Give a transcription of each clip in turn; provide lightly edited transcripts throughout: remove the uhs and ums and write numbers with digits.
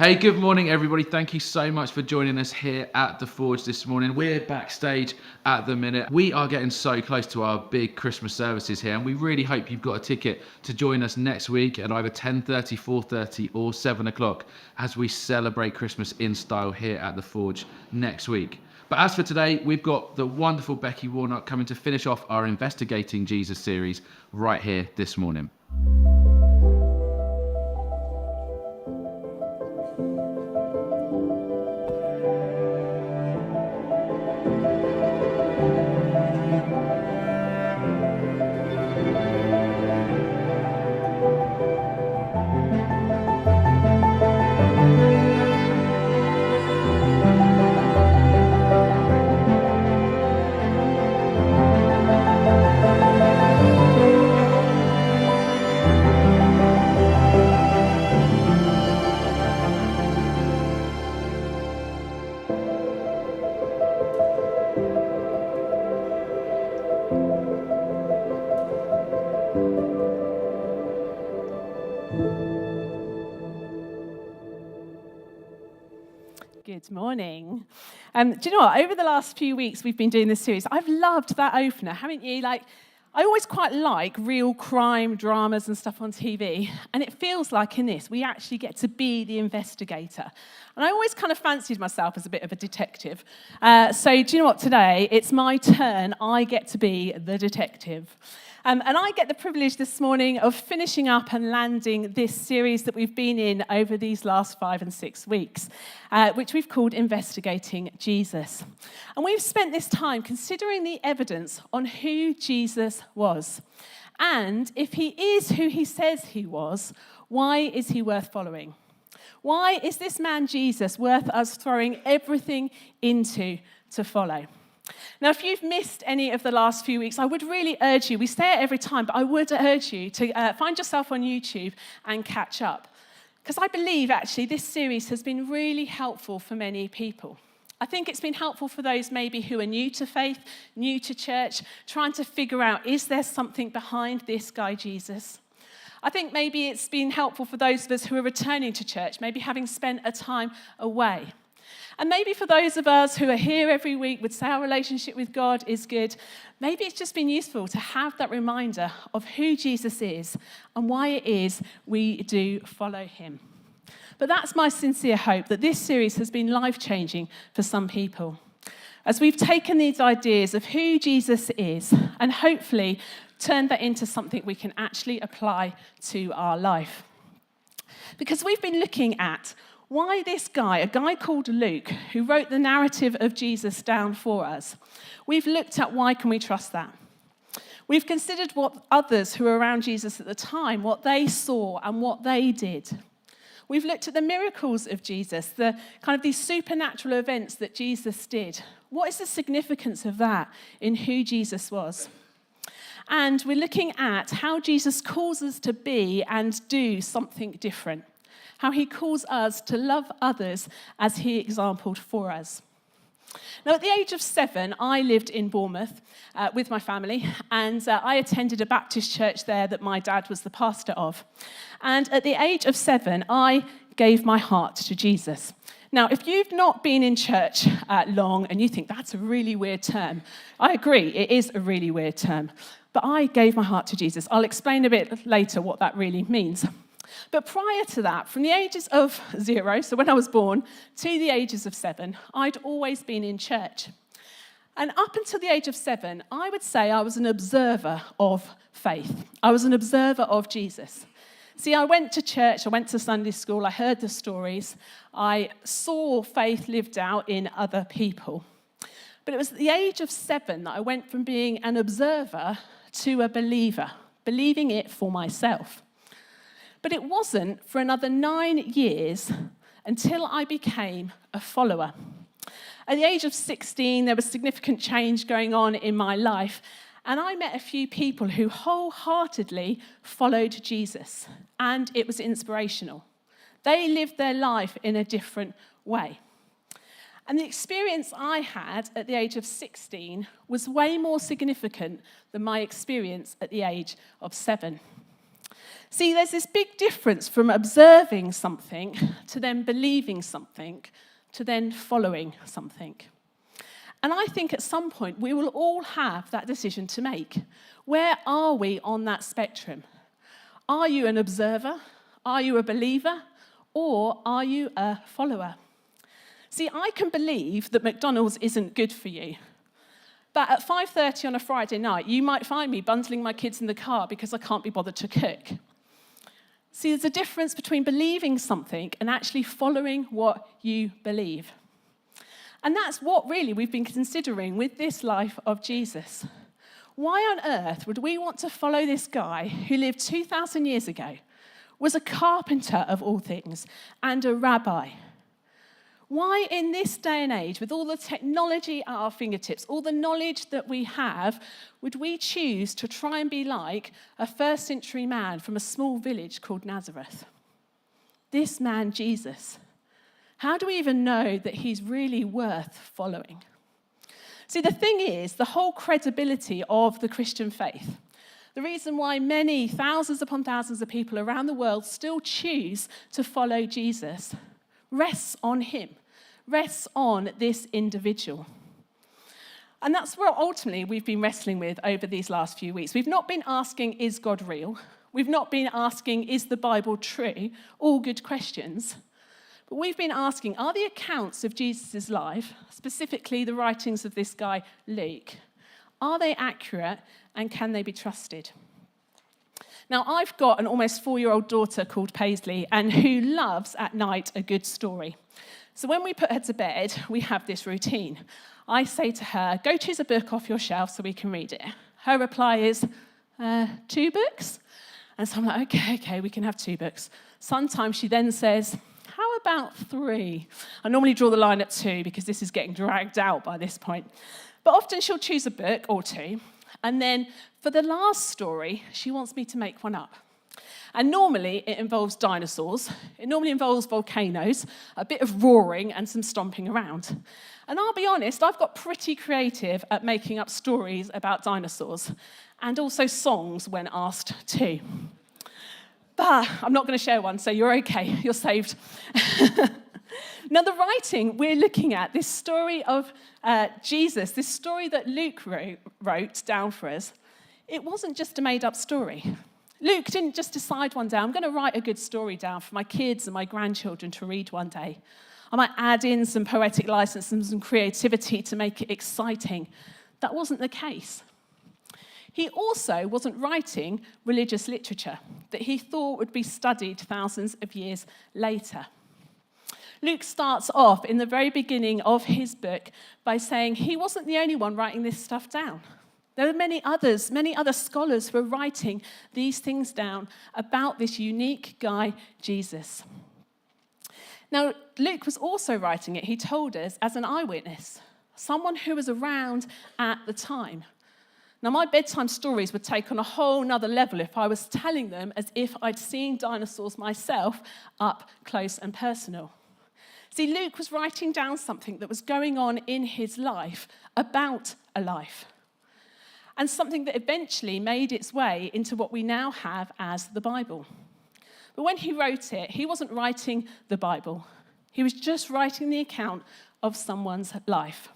Hey, good morning, everybody. Thank you so much for joining us here at The Forge this morning. We're backstage at the minute. We are getting so close to our big Christmas services here, and we really hope you've got a ticket to join us next week at either 10:30, 4:30 or 7 o'clock as we celebrate Christmas in style here at The Forge next week. But as for today, we've got the wonderful Becky Warnock coming to finish off our Investigating Jesus series right here this morning. Good morning. Do you know what? Over the last few weeks, we've been doing this series. I've loved that opener, haven't you? I always quite like real crime dramas and stuff on TV. And it feels like in this, we actually get to be the investigator. And I always kind of fancied myself as a bit of a detective. So do you know what? Today, it's my turn. I get to be the detective. And I get the privilege this morning of finishing up and landing this series that we've been in over these last 5 and 6 weeks, which we've called Investigating Jesus. And we've spent this time considering the evidence on who Jesus was. And if he is who he says he was, why is he worth following? Why is this man Jesus worth us throwing everything into to follow? Now, if you've missed any of the last few weeks, I would really urge you, we say it every time, but I would urge you to find yourself on YouTube and catch up. Because I believe, actually, this series has been really helpful for many people. I think it's been helpful for those maybe who are new to faith, new to church, trying to figure out, is there something behind this guy Jesus? I think maybe it's been helpful for those of us who are returning to church, maybe having spent a time away. And maybe for those of us who are here every week would say our relationship with God is good, maybe it's just been useful to have that reminder of who Jesus is and why it is we do follow him. But that's my sincere hope, that this series has been life-changing for some people, as we've taken these ideas of who Jesus is and hopefully turned that into something we can actually apply to our life. Because we've been looking at why this guy, a guy called Luke, who wrote the narrative of Jesus down for us, we've looked at why can we trust that. We've considered what others who were around Jesus at the time, what they saw and what they did. We've looked at the miracles of Jesus, the kind of these supernatural events that Jesus did. What is the significance of that in who Jesus was? And we're looking at how Jesus calls us to be and do something different. How he calls us to love others as he exampled for us. Now, at the age of 7, I lived in Bournemouth with my family, and I attended a Baptist church there that my dad was the pastor of. And at the age of 7, I gave my heart to Jesus. Now, if you've not been in church long and you think that's a really weird term, I agree, it is a really weird term. But I gave my heart to Jesus. I'll explain a bit later what that really means. But prior to that, from the ages of 0, so when I was born, to the ages of 7, I'd always been in church. And up until the age of 7, I would say I was an observer of faith. I was an observer of Jesus. See, I went to church, I went to Sunday school, I heard the stories, I saw faith lived out in other people. But it was at the age of 7 that I went from being an observer to a believer, believing it for myself. But it wasn't for another 9 years until I became a follower. At the age of 16, there was significant change going on in my life, and I met a few people who wholeheartedly followed Jesus, and it was inspirational. They lived their life in a different way. And the experience I had at the age of 16 was way more significant than my experience at the age of 7. See, there's this big difference from observing something to then believing something to then following something. And I think at some point we will all have that decision to make. Where are we on that spectrum? Are you an observer? Are you a believer? Or are you a follower? See, I can believe that McDonald's isn't good for you. But at 5:30 on a Friday night, you might find me bundling my kids in the car because I can't be bothered to cook. See, there's a difference between believing something and actually following what you believe. And that's what really we've been considering with this life of Jesus. Why on earth would we want to follow this guy who lived 2,000 years ago, was a carpenter of all things, and a rabbi? Why in this day and age, with all the technology at our fingertips, all the knowledge that we have, would we choose to try and be like a first century man from a small village called Nazareth? This man, Jesus. How do we even know that he's really worth following? See, the thing is, the whole credibility of the Christian faith, the reason why many thousands upon thousands of people around the world still choose to follow Jesus, rests on him, rests on this individual. And that's what ultimately we've been wrestling with over these last few weeks. We've not been asking, is God real? We've not been asking, is the Bible true? All good questions. But we've been asking, are the accounts of Jesus' life, specifically the writings of this guy, Luke, are they accurate and can they be trusted? Now, I've got an almost 4-year-old daughter called Paisley and who loves at night a good story. So when we put her to bed, we have this routine. I say to her, go choose a book off your shelf so we can read it. Her reply is, 2 books? And so I'm like, okay, we can have 2 books. Sometimes she then says, how about 3? I normally draw the line at 2 because this is getting dragged out by this point. But often she'll choose a book or 2. And then for the last story, she wants me to make one up. And normally it involves dinosaurs. It normally involves volcanoes, a bit of roaring and some stomping around. And I'll be honest, I've got pretty creative at making up stories about dinosaurs and also songs when asked to. But I'm not going to share one, so you're okay. You're saved. Now, the writing we're looking at, this story of Jesus, this story that Luke wrote down for us, it wasn't just a made-up story. Luke didn't just decide one day, I'm going to write a good story down for my kids and my grandchildren to read one day. I might add in some poetic license and some creativity to make it exciting. That wasn't the case. He also wasn't writing religious literature that he thought would be studied thousands of years later. Luke starts off in the very beginning of his book by saying he wasn't the only one writing this stuff down. There were many other scholars who were writing these things down about this unique guy, Jesus. Now, Luke was also writing it, he told us, as an eyewitness, someone who was around at the time. Now, my bedtime stories would take on a whole nother level if I was telling them as if I'd seen dinosaurs myself up close and personal. See, Luke was writing down something that was going on in his life about a life, and something that eventually made its way into what we now have as the Bible. But when he wrote it, he wasn't writing the Bible. He was just writing the account of someone's life.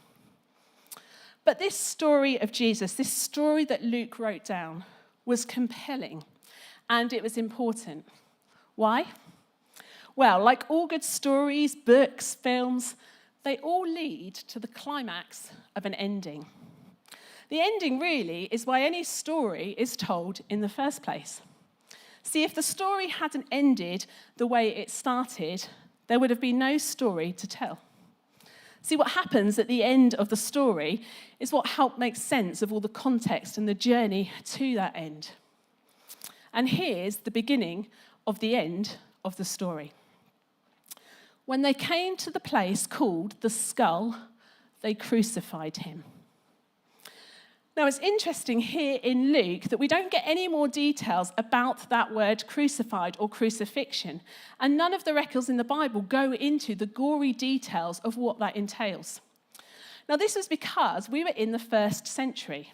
But this story of Jesus, this story that Luke wrote down, was compelling, and it was important. Why? Well, like all good stories, books, films, they all lead to the climax of an ending. The ending really is why any story is told in the first place. See, if the story hadn't ended the way it started, there would have been no story to tell. See, what happens at the end of the story is what helped make sense of all the context and the journey to that end. And here's the beginning of the end of the story. When they came to the place called the Skull, they crucified him. Now, it's interesting here in Luke that we don't get any more details about that word crucified or crucifixion, and none of the records in the Bible go into the gory details of what that entails. Now, this was because we were in the 1st century,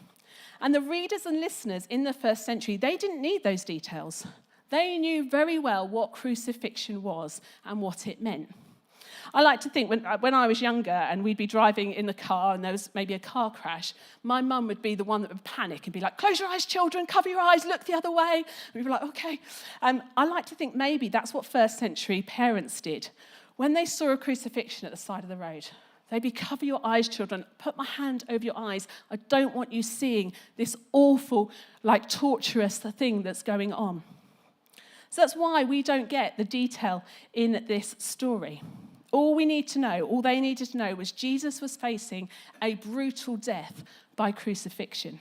and the readers and listeners in the 1st century, they didn't need those details. They knew very well what crucifixion was and what it meant. I like to think when I was younger and we'd be driving in the car and there was maybe a car crash, my mum would be the one that would panic and be like, close your eyes, children, cover your eyes, look the other way. And we'd be like, okay. I like to think maybe that's what first century parents did. When they saw a crucifixion at the side of the road, they'd be, cover your eyes, children, put my hand over your eyes. I don't want you seeing this awful, torturous thing that's going on. So that's why we don't get the detail in this story. All we need to know, all they needed to know was Jesus was facing a brutal death by crucifixion.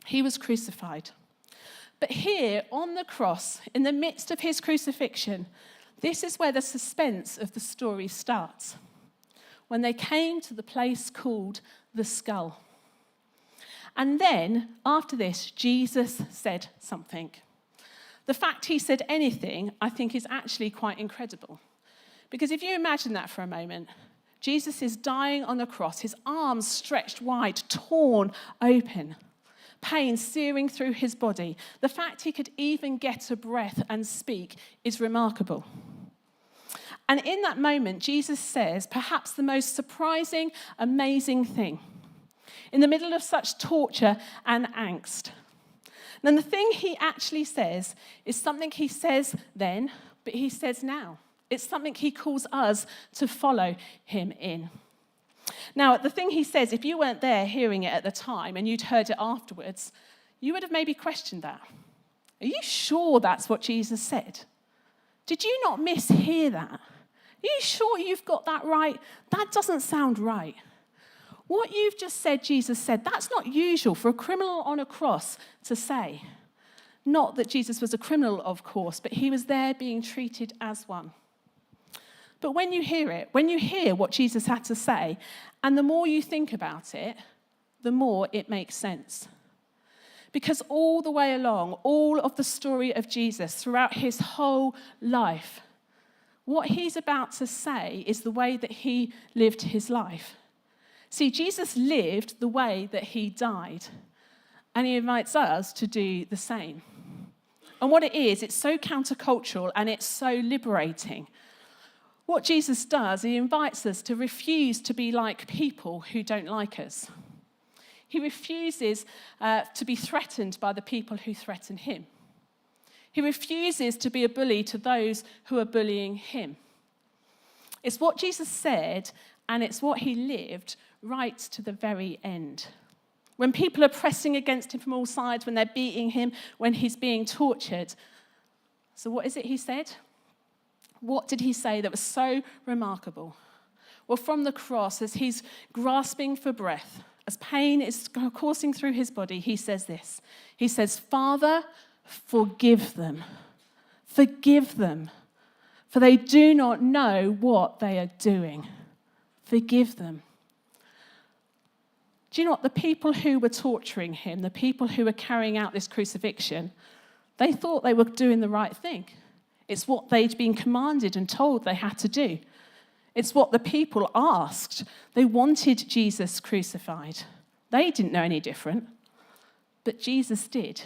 He was crucified. But here on the cross, in the midst of his crucifixion, this is where the suspense of the story starts. When they came to the place called the skull. And then, after this, Jesus said something. The fact he said anything, I think, is actually quite incredible. Because if you imagine that for a moment, Jesus is dying on the cross, his arms stretched wide, torn open, pain searing through his body. The fact he could even get a breath and speak is remarkable. And in that moment, Jesus says perhaps the most surprising, amazing thing. In the middle of such torture and angst. And the thing he actually says is something he says then, but he says now. It's something he calls us to follow him in. Now, the thing he says, if you weren't there hearing it at the time and you'd heard it afterwards, you would have maybe questioned that. Are you sure that's what Jesus said? Did you not mishear that? Are you sure you've got that right? That doesn't sound right. What you've just said, Jesus said, that's not usual for a criminal on a cross to say. Not that Jesus was a criminal, of course, but he was there being treated as one. But when you hear it, when you hear what Jesus had to say, and the more you think about it, the more it makes sense. Because all the way along, all of the story of Jesus throughout his whole life, what he's about to say is the way that he lived his life. See, Jesus lived the way that he died, and he invites us to do the same. And what it is, it's so countercultural and it's so liberating. What Jesus does, he invites us to refuse to be like people who don't like us. He refuses to be threatened by the people who threaten him. He refuses to be a bully to those who are bullying him. It's what Jesus said, and it's what he lived right to the very end. When people are pressing against him from all sides, when they're beating him, when he's being tortured. So what is it he said? What did he say that was so remarkable? Well, from the cross, as he's grasping for breath, as pain is coursing through his body, he says this. He says, Father, forgive them. Forgive them. For they do not know what they are doing. Forgive them. Do you know what? The people who were torturing him, the people who were carrying out this crucifixion, they thought they were doing the right thing. It's what they'd been commanded and told they had to do. It's what the people asked. They wanted Jesus crucified. They didn't know any different, but Jesus did.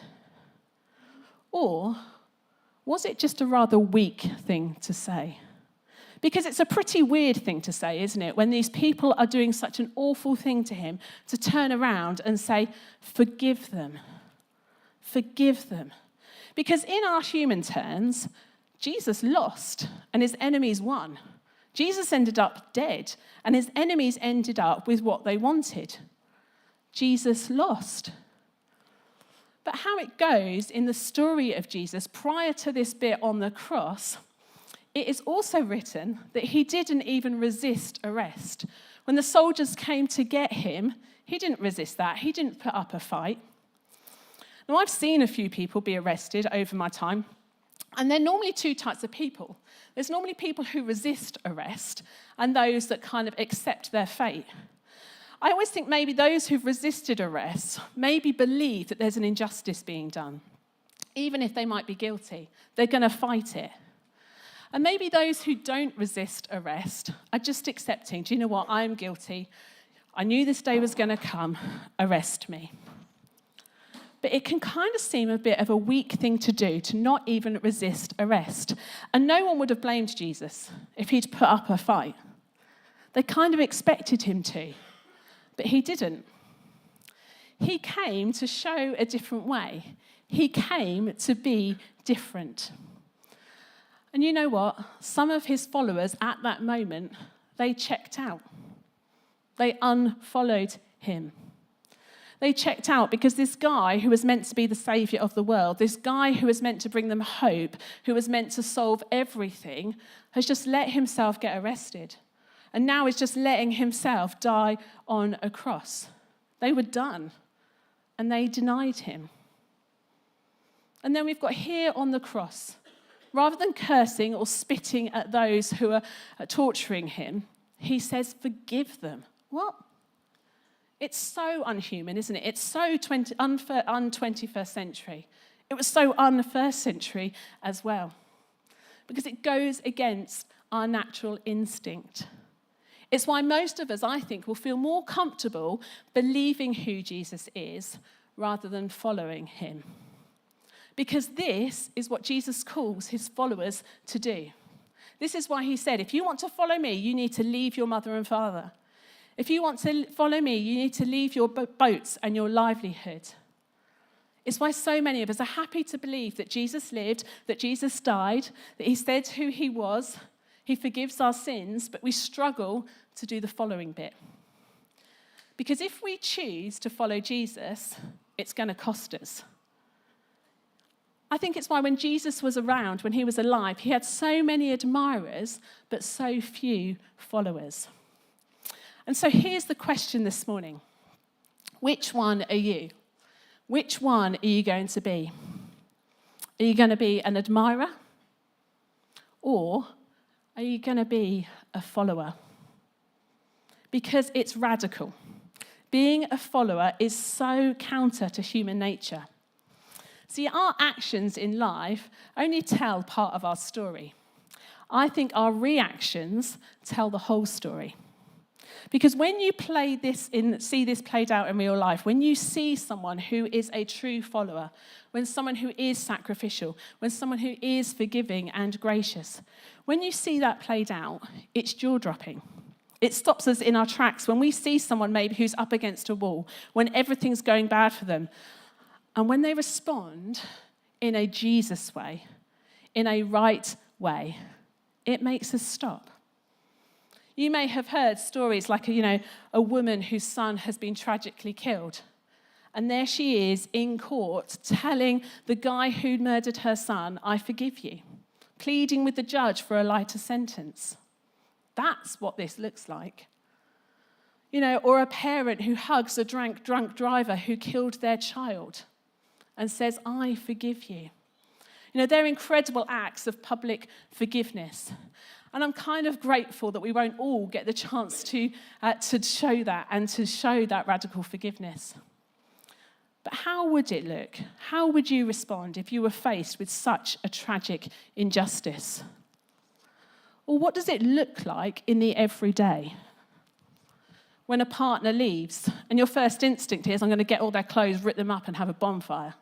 Or was it just a rather weak thing to say? Because it's a pretty weird thing to say, isn't it? When these people are doing such an awful thing to him, to turn around and say, forgive them. Forgive them. Because in our human terms, Jesus lost and his enemies won. Jesus ended up dead and his enemies ended up with what they wanted. Jesus lost. But how it goes in the story of Jesus prior to this bit on the cross, it is also written that he didn't even resist arrest. When the soldiers came to get him, he didn't resist that. He didn't put up a fight. Now, I've seen a few people be arrested over my time. And there are normally two types of people. There's normally people who resist arrest and those that kind of accept their fate. I always think maybe those who've resisted arrest maybe believe that there's an injustice being done. Even if they might be guilty, they're going to fight it. And maybe those who don't resist arrest are just accepting, do you know what, I'm guilty. I knew this day was going to come, arrest me. But it can kind of seem a bit of a weak thing to do, to not even resist arrest. And no one would have blamed Jesus if he'd put up a fight. They kind of expected him to, but he didn't. He came to show a different way. He came to be different. And you know what? Some of his followers at that moment, they checked out. They unfollowed him. They checked out because this guy who was meant to be the saviour of the world, this guy who was meant to bring them hope, who was meant to solve everything, has just let himself get arrested. And now is just letting himself die on a cross. They were done, and they denied him. And then we've got here on the cross, rather than cursing or spitting at those who are torturing him, he says, forgive them. What? It's so unhuman, isn't it? It's so un-21st century. It was so un-first century as well, because it goes against our natural instinct. It's why most of us, I think, will feel more comfortable believing who Jesus is rather than following him. Because this is what Jesus calls his followers to do. This is why he said, if you want to follow me, you need to leave your mother and father. If you want to follow me, you need to leave your boats and your livelihood. It's why so many of us are happy to believe that Jesus lived, that Jesus died, that he said who he was, he forgives our sins, but we struggle to do the following bit. Because if we choose to follow Jesus, it's going to cost us. I think it's why when Jesus was around, when he was alive, he had so many admirers, but so few followers. And so here's the question this morning. Which one are you? Which one are you going to be? Are you going to be an admirer? Or are you going to be a follower? Because it's radical. Being a follower is so counter to human nature. See, our actions in life only tell part of our story. I think our reactions tell the whole story. Because when you see this played out in real life, when you see someone who is a true follower, when someone who is sacrificial, when someone who is forgiving and gracious, when you see that played out, it's jaw-dropping. It stops us in our tracks when we see someone maybe who's up against a wall, when everything's going bad for them, and when they respond in a Jesus way, in a right way, it makes us stop. You may have heard stories like, a woman whose son has been tragically killed. And there she is in court telling the guy who murdered her son, I forgive you, pleading with the judge for a lighter sentence. That's what this looks like. Or a parent who hugs a drunk driver who killed their child and says, I forgive you. They're incredible acts of public forgiveness. And I'm kind of grateful that we won't all get the chance to show that and to show that radical forgiveness. But how would it look? How would you respond if you were faced with such a tragic injustice? Or what does it look like in the everyday? When a partner leaves and your first instinct is, I'm going to get all their clothes, rip them up and have a bonfire.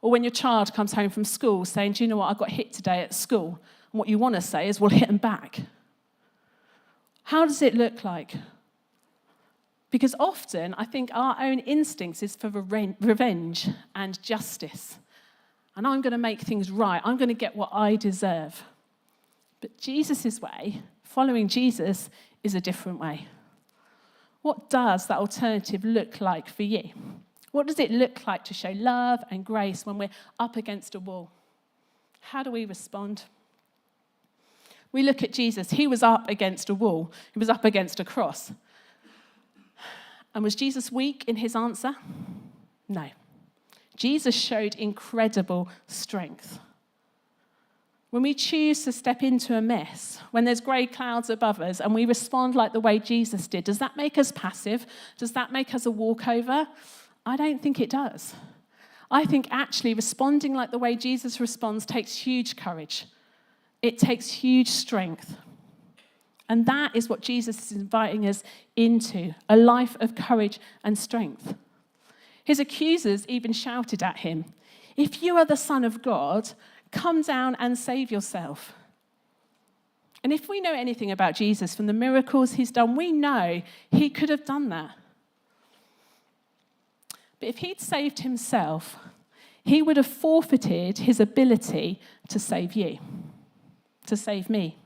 Or when your child comes home from school saying, do you know what, I got hit today at school. And what you want to say is, well, hit them back. How does it look like? Because often, I think our own instincts is for revenge and justice. And I'm going to make things right. I'm going to get what I deserve. But Jesus' way, following Jesus, is a different way. What does that alternative look like for you? What does it look like to show love and grace when we're up against a wall? How do we respond? We look at Jesus. He was up against a wall. He was up against a cross. And was Jesus weak in his answer? No. Jesus showed incredible strength. When we choose to step into a mess, when there's grey clouds above us and we respond like the way Jesus did, does that make us passive? Does that make us a walkover? I don't think it does. I think actually responding like the way Jesus responds takes huge courage. It takes huge strength. And that is what Jesus is inviting us into, a life of courage and strength. His accusers even shouted at him, "If you are the Son of God, come down and save yourself." And if we know anything about Jesus from the miracles he's done, we know he could have done that. But if he'd saved himself, he would have forfeited his ability to save you, to save me.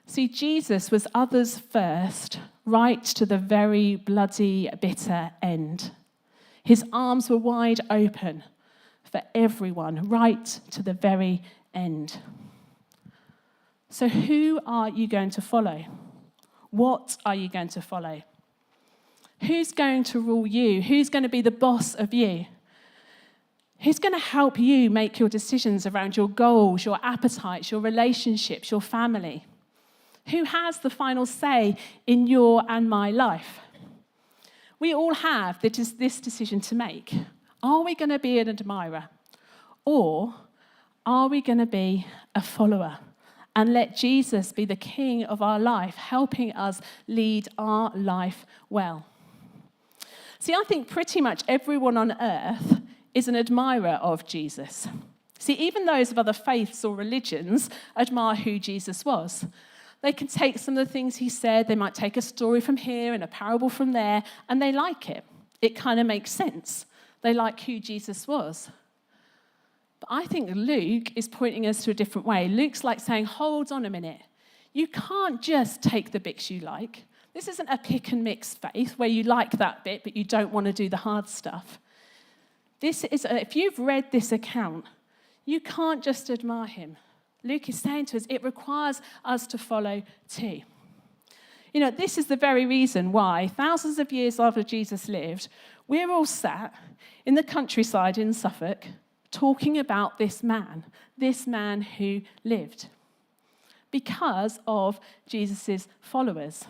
See, Jesus was others first, right to the very bloody, bitter end. His arms were wide open for everyone, right to the very end. So who are you going to follow? What are you going to follow? Who's going to rule you? Who's going to be the boss of you? Who's going to help you make your decisions around your goals, your appetites, your relationships, your family? Who has the final say in your and my life? We all have this decision to make. Are we going to be an admirer? Or are we going to be a follower and let Jesus be the king of our life, helping us lead our life well? See, I think pretty much everyone on earth is an admirer of Jesus. See, even those of other faiths or religions admire who Jesus was. They can take some of the things he said, they might take a story from here and a parable from there, and they like it. It kind of makes sense. They like who Jesus was. But I think Luke is pointing us to a different way. Luke's like saying, hold on a minute. You can't just take the bits you like. This isn't a pick and mix faith where you like that bit, but you don't want to do the hard stuff. This is, if you've read this account, you can't just admire him. Luke is saying to us, it requires us to follow too. You know, this is the very reason why, thousands of years after Jesus lived, we're all sat in the countryside in Suffolk talking about this man who lived, because of Jesus' followers.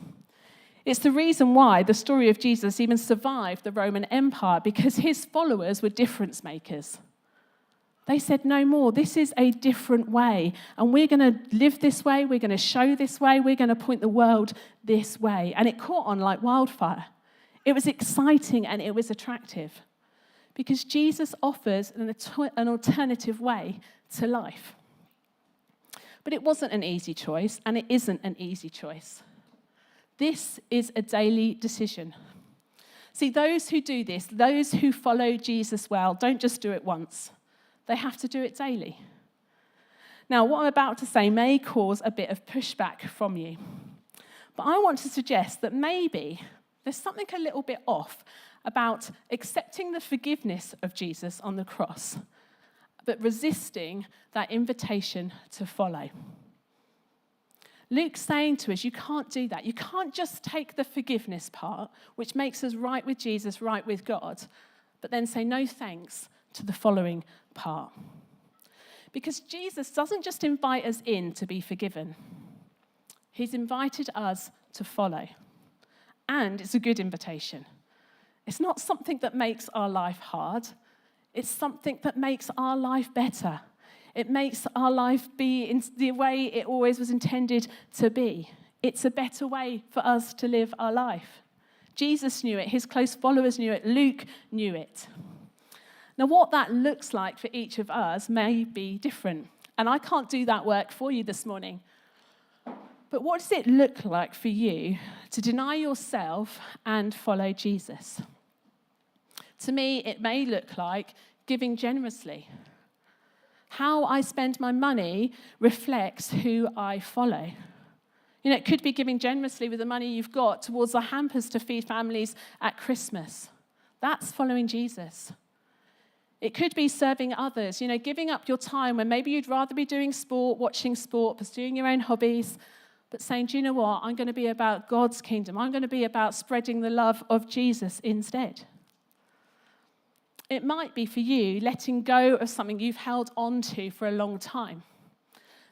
It's the reason why the story of Jesus even survived the Roman Empire, because his followers were difference makers. They said, no more, this is a different way, and we're going to live this way, we're going to show this way, we're going to point the world this way. And it caught on like wildfire. It was exciting and it was attractive, because Jesus offers an alternative way to life. But it wasn't an easy choice, and it isn't an easy choice. This is a daily decision. See, those who do this, those who follow Jesus well, don't just do it once. They have to do it daily. Now, what I'm about to say may cause a bit of pushback from you, but I want to suggest that maybe there's something a little bit off about accepting the forgiveness of Jesus on the cross, but resisting that invitation to follow. Luke's saying to us, you can't do that. You can't just take the forgiveness part, which makes us right with Jesus, right with God, but then say no thanks to the following part. Because Jesus doesn't just invite us in to be forgiven. He's invited us to follow. And it's a good invitation. It's not something that makes our life hard. It's something that makes our life better. It makes our life be in the way it always was intended to be. It's a better way for us to live our life. Jesus knew it. His close followers knew it. Luke knew it. Now, what that looks like for each of us may be different. And I can't do that work for you this morning. But what does it look like for you to deny yourself and follow Jesus? To me, it may look like giving generously. How I spend my money reflects who I follow. You know, it could be giving generously with the money you've got towards the hampers to feed families at Christmas. That's following Jesus. It could be serving others, you know, giving up your time when maybe you'd rather be doing sport, watching sport, pursuing your own hobbies, but saying, do you know what, I'm going to be about God's kingdom. I'm going to be about spreading the love of Jesus instead. It might be for you letting go of something you've held on to for a long time.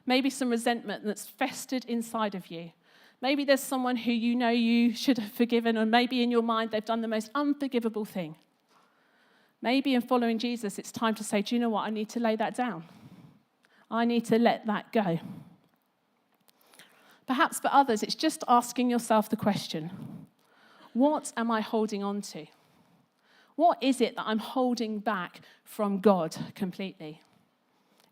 Maybe some resentment that's festered inside of you. Maybe there's someone who you know you should have forgiven, or maybe in your mind they've done the most unforgivable thing. Maybe in following Jesus, it's time to say, do you know what, I need to lay that down. I need to let that go. Perhaps for others, it's just asking yourself the question, what am I holding on to? What is it that I'm holding back from God completely?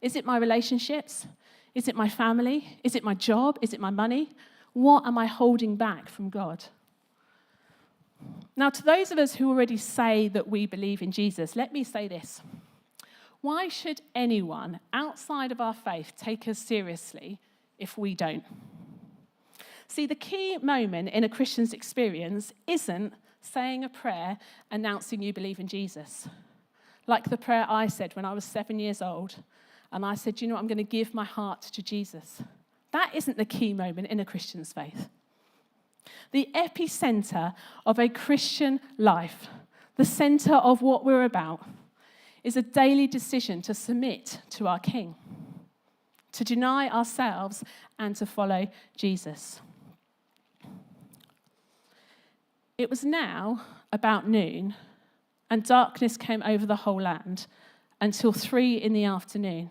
Is it my relationships? Is it my family? Is it my job? Is it my money? What am I holding back from God? Now, to those of us who already say that we believe in Jesus, let me say this. Why should anyone outside of our faith take us seriously if we don't? See, the key moment in a Christian's experience isn't saying a prayer announcing you believe in Jesus. Like the prayer I said when I was 7 years old, and I said, I'm going to give my heart to Jesus. That isn't the key moment in a Christian's faith. The epicenter of a Christian life, the center of what we're about, is a daily decision to submit to our King, to deny ourselves and to follow Jesus. It was now about noon, and darkness came over the whole land until 3 p.m,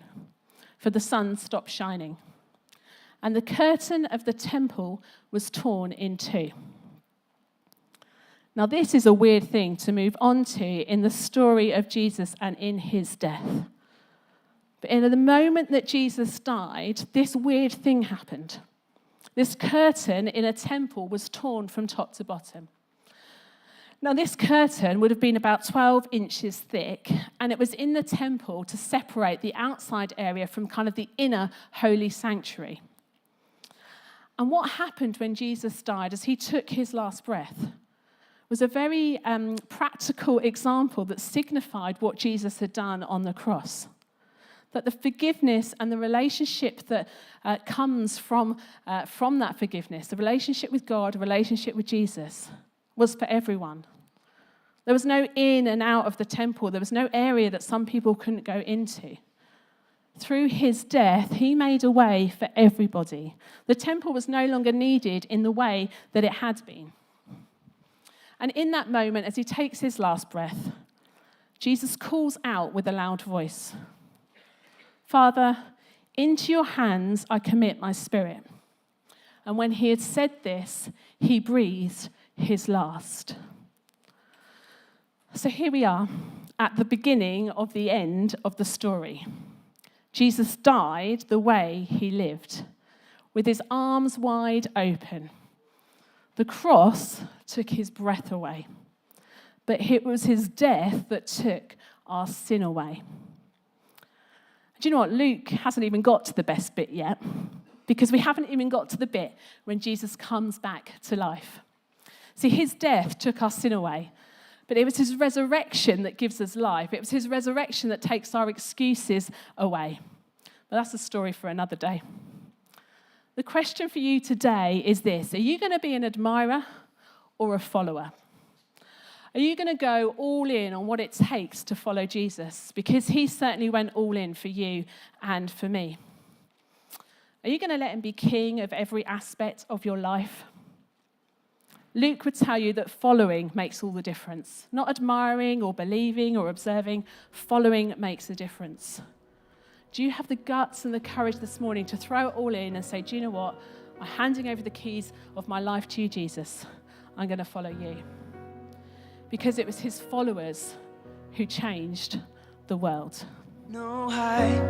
for the sun stopped shining. And the curtain of the temple was torn in two. Now, this is a weird thing to move on to in the story of Jesus and in his death. But in the moment that Jesus died, this weird thing happened. This curtain in a temple was torn from top to bottom. Now, this curtain would have been about 12 inches thick, and it was in the temple to separate the outside area from kind of the inner holy sanctuary. And what happened when Jesus died as he took his last breath was a very practical example that signified what Jesus had done on the cross. That the forgiveness and the relationship that comes from that forgiveness, the relationship with God, a relationship with Jesus, was for everyone. There was no in and out of the temple. There was no area that some people couldn't go into. Through his death, he made a way for everybody. The temple was no longer needed in the way that it had been. And in that moment, as he takes his last breath, Jesus calls out with a loud voice, "Father, into your hands I commit my spirit." And when he had said this, he breathed his last. So here we are at the beginning of the end of the story. Jesus died the way he lived, with his arms wide open. The cross took his breath away, but it was his death that took our sin away. Do you know what? Luke hasn't even got to the best bit yet, because we haven't even got to the bit when Jesus comes back to life. See, his death took our sin away, but it was his resurrection that gives us life. It was his resurrection that takes our excuses away. But that's a story for another day. The question for you today is this: are you going to be an admirer or a follower? Are you going to go all in on what it takes to follow Jesus? Because he certainly went all in for you and for me. Are you going to let him be king of every aspect of your life? Luke would tell you that following makes all the difference. Not admiring or believing or observing. Following makes a difference. Do you have the guts and the courage this morning to throw it all in and say, do you know what? I'm handing over the keys of my life to you, Jesus. I'm going to follow you. Because it was his followers who changed the world. No height,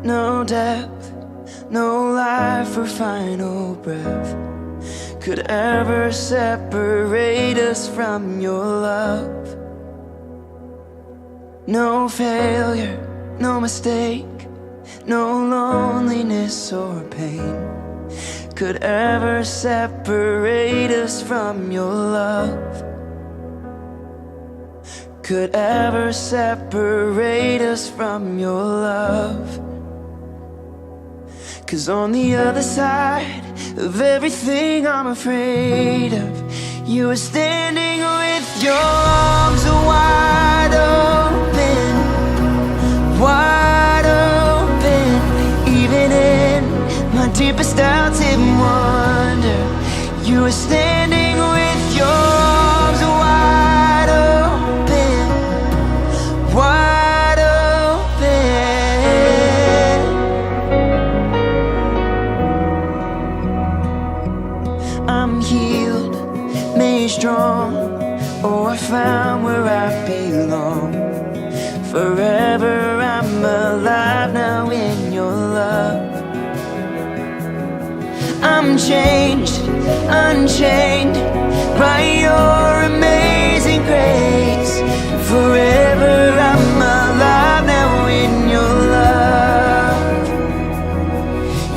no depth, no life or final breath could ever separate us from your love. No failure, no mistake, no loneliness or pain could ever separate us from your love. Could ever separate us from your love. 'Cause on the other side of everything I'm afraid of, you are standing with your arms wide open, wide open. Even in my deepest doubts and wonder, you are standing with your arms wide open, wide open. I'm healed, made strong, Oh, I found where I belong. Forever I'm alive now in your love. I'm changed, unchained by your amazing grace. Forever I'm alive now in your love.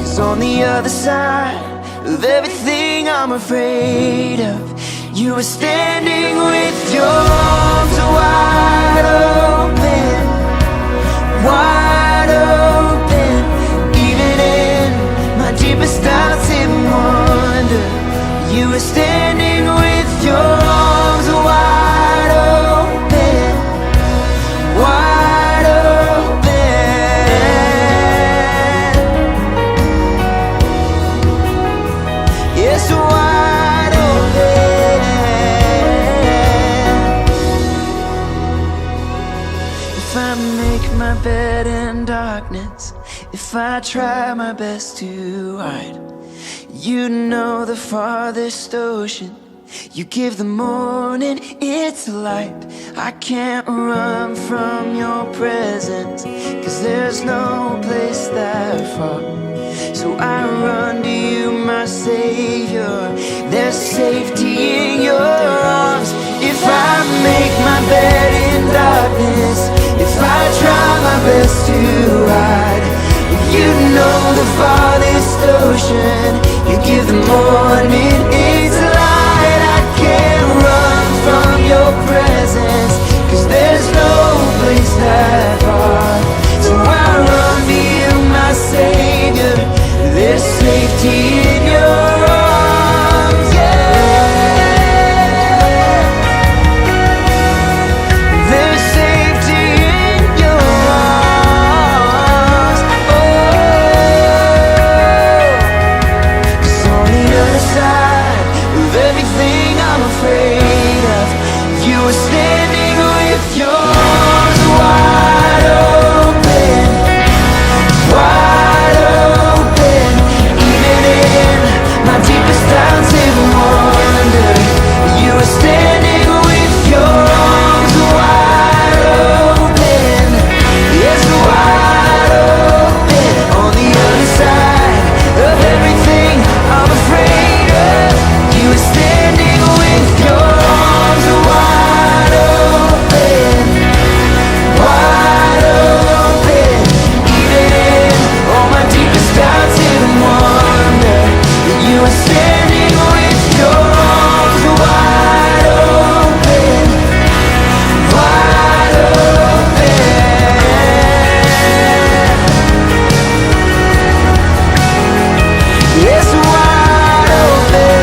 It's on the other side of everything I'm afraid of. You were standing with your arms wide open, wide open. Even in my deepest doubts and wonder, you were standing with your arms wide open, wide open. Yes, wide open. If I make my bed in darkness, if I try my best to hide, you know the farthest ocean. You give the morning its light. I can't run from your presence, 'cause there's no place that far. So I run to you, my Savior. There's safety in your arms. If I make my bed in darkness, if I try my best to hide, you know the farthest ocean. You give the morning its light. I can't run from your presence, 'cause there's no place that far. So I run to you, my Savior. There's safety in your arms, yeah. There's safety in your arms, oh. 'Cause on the other side of everything I'm afraid of, you are standing with your arms wide open, wide open. Even in my deepest doubts and wonder, you are standing with your arms wide open. Yes, wide open. On the other side of everything I'm afraid of, you are standing with your arms wide open, wide open. Even in all my deepest doubts and wonder, you are standing with your arms wide open, wide open. Yes, wide open.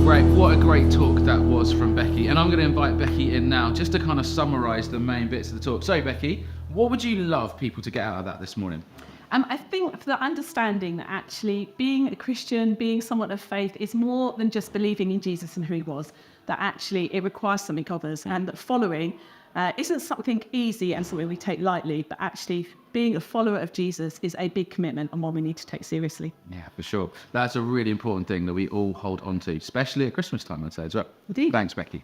Great, what a great talk that was from Becky. And I'm going to invite Becky in now just to kind of summarise the main bits of the talk. So, Becky, what would you love people to get out of that this morning? I think for the understanding that actually being a Christian, being someone of faith is more than just believing in Jesus and who he was, that actually it requires something of us, and that following isn't something easy and something we take lightly, but actually being a follower of Jesus is a big commitment and one we need to take seriously. Yeah, for sure. That's a really important thing that we all hold on to, especially at Christmas time, I'd say as well. Indeed. Thanks, Becky.